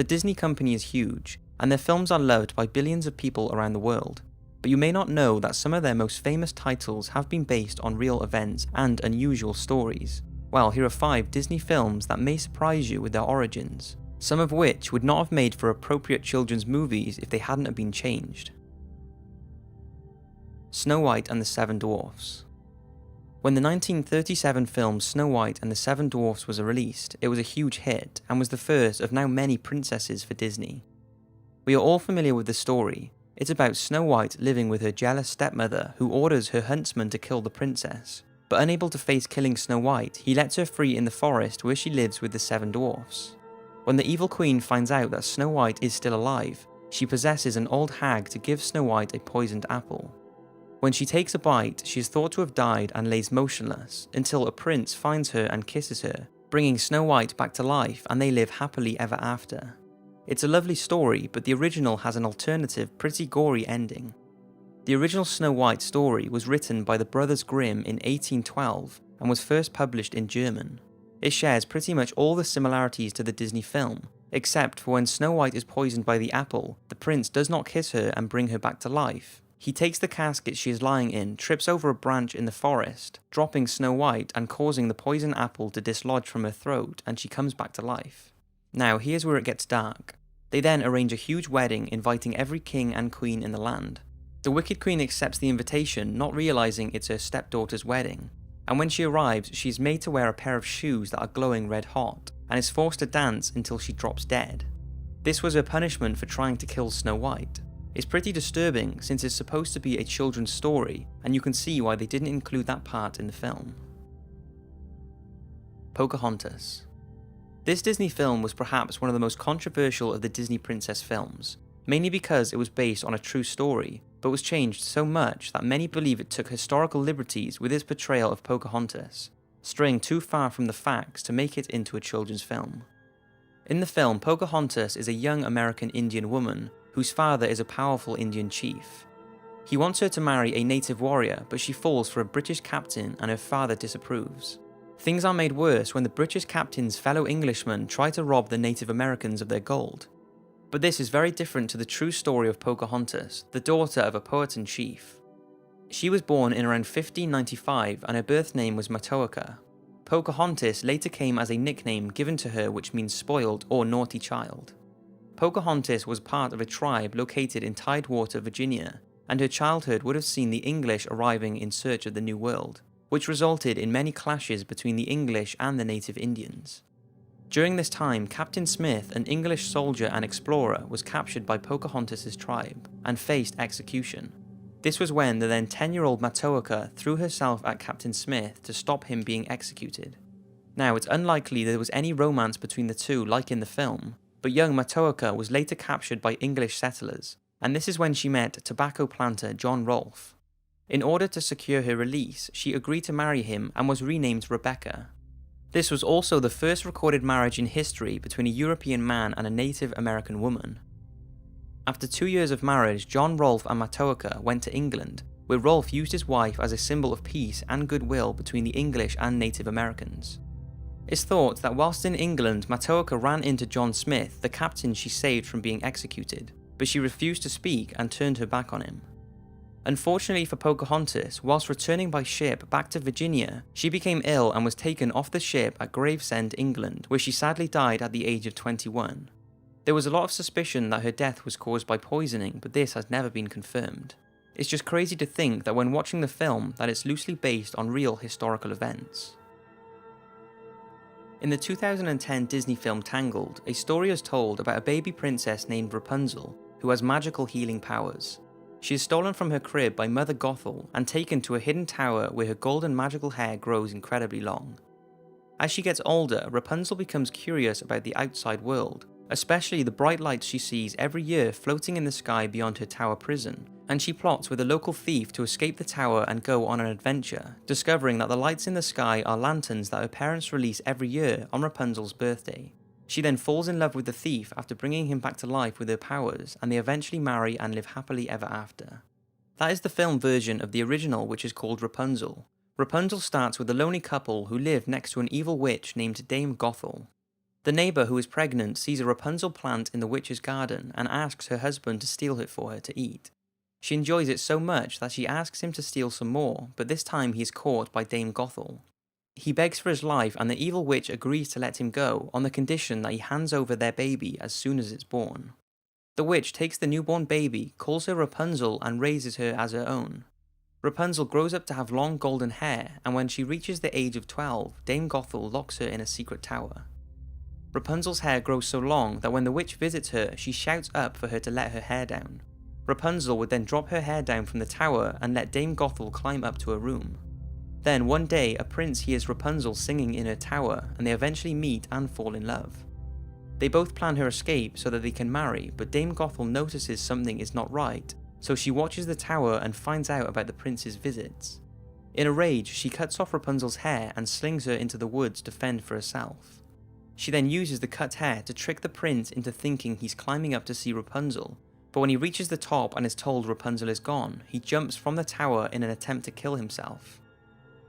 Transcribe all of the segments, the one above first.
The Disney company is huge, and their films are loved by billions of people around the world. But you may not know that some of their most famous titles have been based on real events and unusual stories. Well, here are 5 Disney films that may surprise you with their origins, some of which would not have made for appropriate children's movies if they hadn't have been changed. Snow White and the Seven Dwarfs. When the 1937 film Snow White and the Seven Dwarfs was released, it was a huge hit and was the first of now many princesses for Disney. We are all familiar with the story. It's about Snow White living with her jealous stepmother who orders her huntsman to kill the princess. But unable to face killing Snow White, he lets her free in the forest where she lives with the 7 dwarfs. When the evil queen finds out that Snow White is still alive, she possesses an old hag to give Snow White a poisoned apple. When she takes a bite, she is thought to have died and lays motionless, until a prince finds her and kisses her, bringing Snow White back to life, and they live happily ever after. It's a lovely story, but the original has an alternative, pretty gory ending. The original Snow White story was written by the Brothers Grimm in 1812 and was first published in German. It shares pretty much all the similarities to the Disney film, except for when Snow White is poisoned by the apple, the prince does not kiss her and bring her back to life. He takes the casket she is lying in, trips over a branch in the forest, dropping Snow White and causing the poison apple to dislodge from her throat, and she comes back to life. Now here's where it gets dark. They then arrange a huge wedding inviting every king and queen in the land. The Wicked Queen accepts the invitation, not realizing it's her stepdaughter's wedding. And when she arrives, she is made to wear a pair of shoes that are glowing red hot, and is forced to dance until she drops dead. This was her punishment for trying to kill Snow White. It's pretty disturbing since it's supposed to be a children's story, and you can see why they didn't include that part in the film. Pocahontas. This Disney film was perhaps one of the most controversial of the Disney princess films, mainly because it was based on a true story, but was changed so much that many believe it took historical liberties with its portrayal of Pocahontas, straying too far from the facts to make it into a children's film. In the film, Pocahontas is a young American Indian woman whose father is a powerful Indian chief. He wants her to marry a native warrior, but she falls for a British captain and her father disapproves. Things are made worse when the British captain's fellow Englishmen try to rob the Native Americans of their gold. But this is very different to the true story of Pocahontas, the daughter of a poet and chief. She was born in around 1595 and her birth name was Matoaka. Pocahontas later came as a nickname given to her which means spoiled or naughty child. Pocahontas was part of a tribe located in Tidewater, Virginia, and her childhood would have seen the English arriving in search of the New World, which resulted in many clashes between the English and the native Indians. During this time, Captain Smith, an English soldier and explorer, was captured by Pocahontas' tribe and faced execution. This was when the then 10-year-old Matoaka threw herself at Captain Smith to stop him being executed. Now, it's unlikely there was any romance between the two like in the film, but young Matoaka was later captured by English settlers, and this is when she met tobacco planter John Rolfe. In order to secure her release, she agreed to marry him and was renamed Rebecca. This was also the first recorded marriage in history between a European man and a Native American woman. After 2 years of marriage, John Rolfe and Matoaka went to England, where Rolfe used his wife as a symbol of peace and goodwill between the English and Native Americans. It's thought that whilst in England, Matoaka ran into John Smith, the captain she saved from being executed, but she refused to speak and turned her back on him. Unfortunately for Pocahontas, whilst returning by ship back to Virginia, she became ill and was taken off the ship at Gravesend, England, where she sadly died at the age of 21. There was a lot of suspicion that her death was caused by poisoning, but this has never been confirmed. It's just crazy to think that when watching the film that it's loosely based on real historical events. In the 2010 Disney film Tangled, a story is told about a baby princess named Rapunzel, who has magical healing powers. She is stolen from her crib by Mother Gothel and taken to a hidden tower where her golden magical hair grows incredibly long. As she gets older, Rapunzel becomes curious about the outside world, especially the bright lights she sees every year floating in the sky beyond her tower prison, and she plots with a local thief to escape the tower and go on an adventure, discovering that the lights in the sky are lanterns that her parents release every year on Rapunzel's birthday. She then falls in love with the thief after bringing him back to life with her powers, and they eventually marry and live happily ever after. That is the film version of the original, which is called Rapunzel. Rapunzel starts with a lonely couple who live next to an evil witch named Dame Gothel. The neighbour who is pregnant sees a Rapunzel plant in the witch's garden and asks her husband to steal it for her to eat. She enjoys it so much that she asks him to steal some more, but this time he is caught by Dame Gothel. He begs for his life and the evil witch agrees to let him go on the condition that he hands over their baby as soon as it's born. The witch takes the newborn baby, calls her Rapunzel and raises her as her own. Rapunzel grows up to have long golden hair, and when she reaches the age of 12, Dame Gothel locks her in a secret tower. Rapunzel's hair grows so long that when the witch visits her, she shouts up for her to let her hair down. Rapunzel would then drop her hair down from the tower and let Dame Gothel climb up to her room. Then one day, a prince hears Rapunzel singing in her tower, and they eventually meet and fall in love. They both plan her escape so that they can marry, but Dame Gothel notices something is not right, so she watches the tower and finds out about the prince's visits. In a rage, she cuts off Rapunzel's hair and slings her into the woods to fend for herself. She then uses the cut hair to trick the prince into thinking he's climbing up to see Rapunzel, but when he reaches the top and is told Rapunzel is gone, he jumps from the tower in an attempt to kill himself.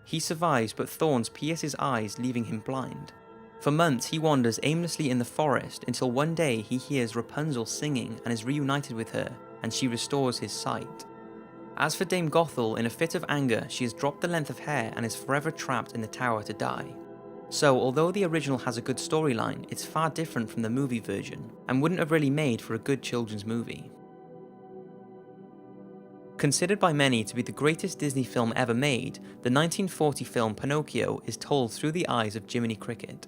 He survives, but thorns pierce his eyes, leaving him blind. For months he wanders aimlessly in the forest until one day he hears Rapunzel singing and is reunited with her, and she restores his sight. As for Dame Gothel, in a fit of anger, she has dropped the length of hair and is forever trapped in the tower to die. So, although the original has a good storyline, it's far different from the movie version, and wouldn't have really made for a good children's movie. Considered by many to be the greatest Disney film ever made, the 1940 film Pinocchio is told through the eyes of Jiminy Cricket.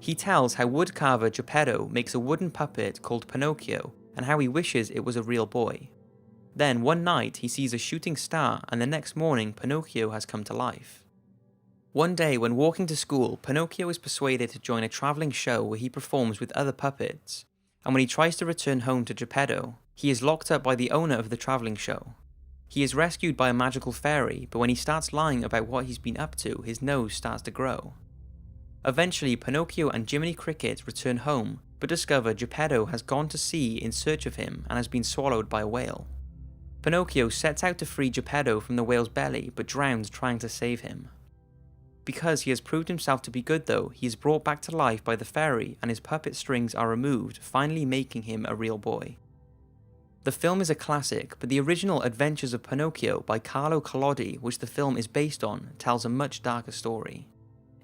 He tells how woodcarver Geppetto makes a wooden puppet called Pinocchio, and how he wishes it was a real boy. Then one night he sees a shooting star, and the next morning Pinocchio has come to life. One day when walking to school, Pinocchio is persuaded to join a travelling show where he performs with other puppets, and when he tries to return home to Geppetto, he is locked up by the owner of the travelling show. He is rescued by a magical fairy, but when he starts lying about what he's been up to, his nose starts to grow. Eventually, Pinocchio and Jiminy Cricket return home, but discover Geppetto has gone to sea in search of him and has been swallowed by a whale. Pinocchio sets out to free Geppetto from the whale's belly, but drowns trying to save him. Because he has proved himself to be good though, he is brought back to life by the fairy and his puppet strings are removed, finally making him a real boy. The film is a classic, but the original Adventures of Pinocchio by Carlo Collodi, which the film is based on, tells a much darker story.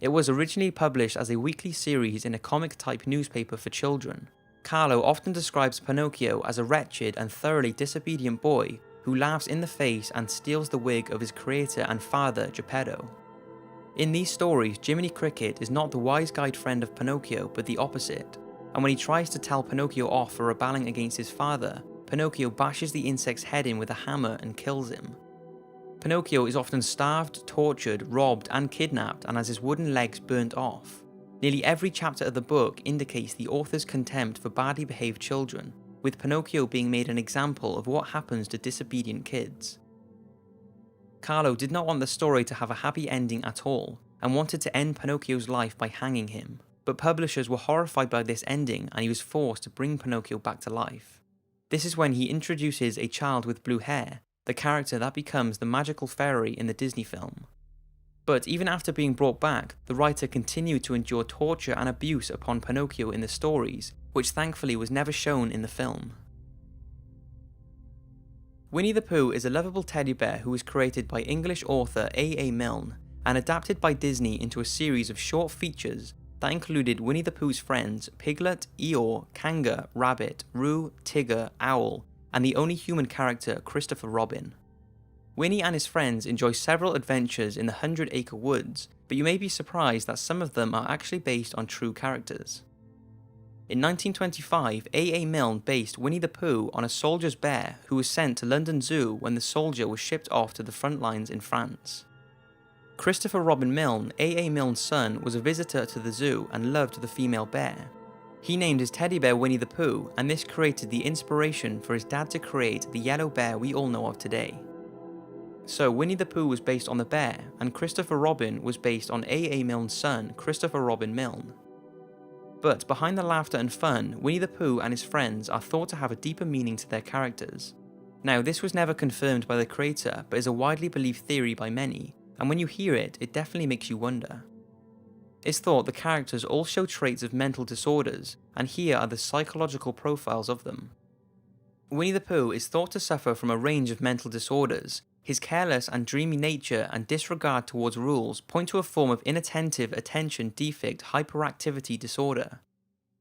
It was originally published as a weekly series in a comic-type newspaper for children. Carlo often describes Pinocchio as a wretched and thoroughly disobedient boy who laughs in the face and steals the wig of his creator and father, Geppetto. In these stories, Jiminy Cricket is not the wise guide friend of Pinocchio, but the opposite, and when he tries to tell Pinocchio off for rebelling against his father, Pinocchio bashes the insect's head in with a hammer and kills him. Pinocchio is often starved, tortured, robbed, and kidnapped, and has his wooden legs burnt off. Nearly every chapter of the book indicates the author's contempt for badly behaved children, with Pinocchio being made an example of what happens to disobedient kids. Carlo did not want the story to have a happy ending at all, and wanted to end Pinocchio's life by hanging him, but publishers were horrified by this ending and he was forced to bring Pinocchio back to life. This is when he introduces a child with blue hair, the character that becomes the magical fairy in the Disney film. But even after being brought back, the writer continued to endure torture and abuse upon Pinocchio in the stories, which thankfully was never shown in the film. Winnie the Pooh is a lovable teddy bear who was created by English author A. Milne and adapted by Disney into a series of short features that included Winnie the Pooh's friends Piglet, Eeyore, Kanga, Rabbit, Roo, Tigger, Owl, and the only human character Christopher Robin. Winnie and his friends enjoy several adventures in the 100-acre woods, but you may be surprised that some of them are actually based on true characters. In 1925, A. Milne based Winnie the Pooh on a soldier's bear who was sent to London Zoo when the soldier was shipped off to the front lines in France. Christopher Robin Milne, A. Milne's son, was a visitor to the zoo and loved the female bear. He named his teddy bear Winnie the Pooh, and this created the inspiration for his dad to create the yellow bear we all know of today. So Winnie the Pooh was based on the bear, and Christopher Robin was based on A. Milne's son, Christopher Robin Milne. But behind the laughter and fun, Winnie the Pooh and his friends are thought to have a deeper meaning to their characters. Now, this was never confirmed by the creator, but is a widely believed theory by many, and when you hear it, it definitely makes you wonder. It's thought the characters all show traits of mental disorders, and here are the psychological profiles of them. Winnie the Pooh is thought to suffer from a range of mental disorders. His careless and dreamy nature and disregard towards rules point to a form of inattentive attention defect hyperactivity disorder.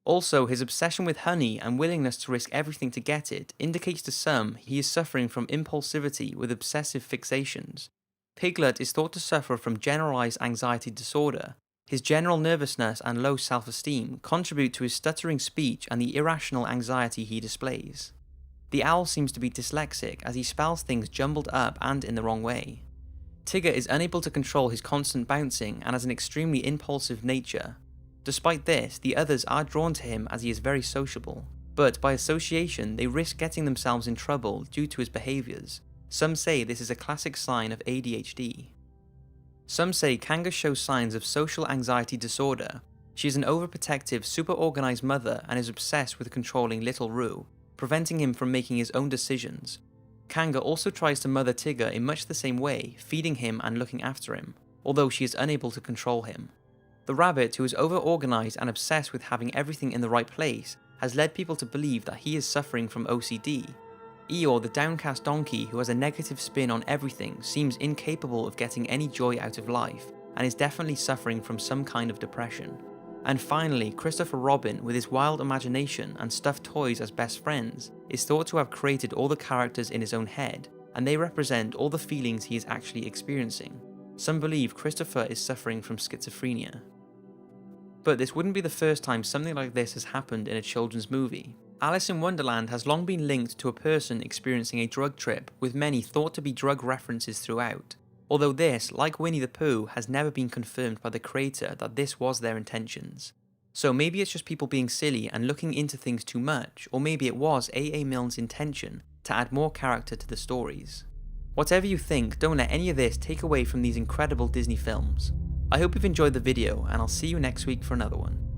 Also, his obsession with honey and willingness to risk everything to get it indicates to some he is suffering from impulsivity with obsessive fixations. Piglet is thought to suffer from generalized anxiety disorder. His general nervousness and low self-esteem contribute to his stuttering speech and the irrational anxiety he displays. The owl seems to be dyslexic as he spells things jumbled up and in the wrong way. Tigger is unable to control his constant bouncing and has an extremely impulsive nature. Despite this, the others are drawn to him as he is very sociable, but by association they risk getting themselves in trouble due to his behaviours. Some say this is a classic sign of ADHD. Some say Kanga shows signs of social anxiety disorder. She is an overprotective, super-organised mother and is obsessed with controlling little Roo, preventing him from making his own decisions. Kanga also tries to mother Tigger in much the same way, feeding him and looking after him, although she is unable to control him. The rabbit, who is over-organised and obsessed with having everything in the right place, has led people to believe that he is suffering from OCD. Eeyore, the downcast donkey who has a negative spin on everything, seems incapable of getting any joy out of life, and is definitely suffering from some kind of depression. And finally, Christopher Robin, with his wild imagination and stuffed toys as best friends, is thought to have created all the characters in his own head, and they represent all the feelings he is actually experiencing. Some believe Christopher is suffering from schizophrenia. But this wouldn't be the first time something like this has happened in a children's movie. Alice in Wonderland has long been linked to a person experiencing a drug trip, with many thought to be drug references throughout. Although this, like Winnie the Pooh, has never been confirmed by the creator that this was their intentions. So maybe it's just people being silly and looking into things too much, or maybe it was A.A. Milne's intention to add more character to the stories. Whatever you think, don't let any of this take away from these incredible Disney films. I hope you've enjoyed the video, and I'll see you next week for another one.